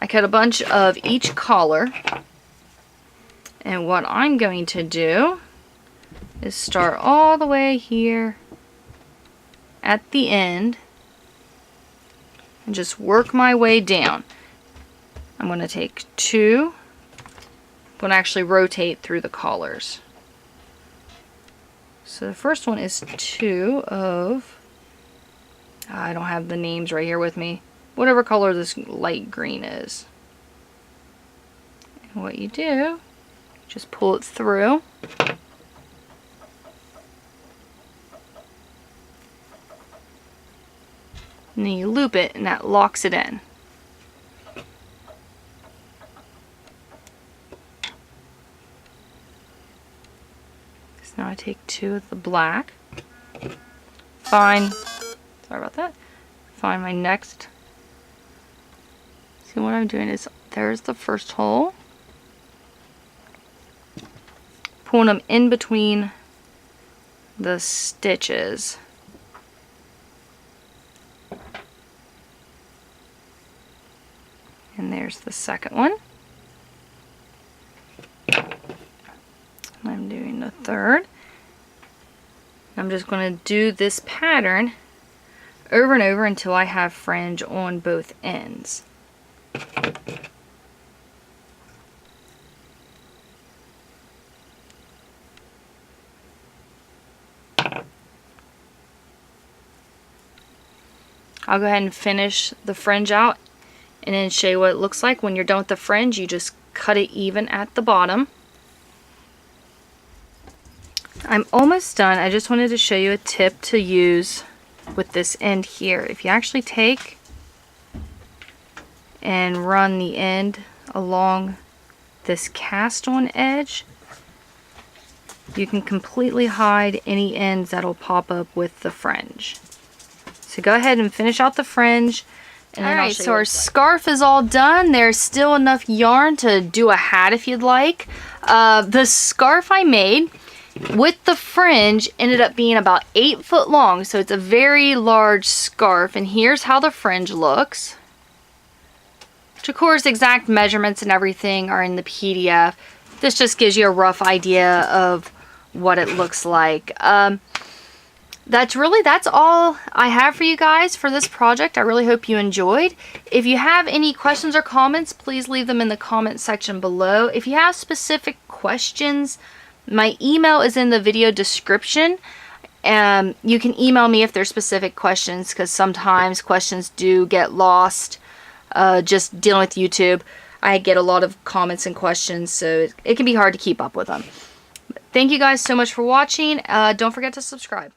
I cut a bunch of each collar. And what I'm going to do is start all the way here at the end and just work my way down. I'm going to take two. I'm going to actually rotate through the collars. So the first one is two of, I don't have the names right here with me, whatever color this light green is. And what you do, just pull it through. And then you loop it and that locks it in. So now I take two of the black. Sorry about that. Find my next. See what I'm doing is, there's the first hole. Pulling them in between the stitches. And there's the second one. I'm doing the third. I'm just going to do this pattern over and over until I have fringe on both ends. I'll go ahead and finish the fringe out and then show you what it looks like. When you're done with the fringe, you just cut it even at the bottom. I'm almost done. I just wanted to show you a tip to use with this end here. If you actually take and run the end along this cast on edge, you can completely hide any ends that'll pop up with the fringe. So go ahead and finish out the fringe. And alright, so our scarf is all done. There's still enough yarn to do a hat if you'd like. The scarf I made with the fringe ended up being about 8 foot long, so it's a very large scarf. And here's how the fringe looks. Which of course, exact measurements and everything are in the PDF. This just gives you a rough idea of what it looks like. That's all I have for you guys for this project. I really hope you enjoyed. If you have any questions or comments, please leave them in the comment section below. If you have specific questions, my email is in the video description. You can email me if there's specific questions, because sometimes questions do get lost just dealing with YouTube. I get a lot of comments and questions, so it can be hard to keep up with them. Thank you guys so much for watching. Don't forget to subscribe.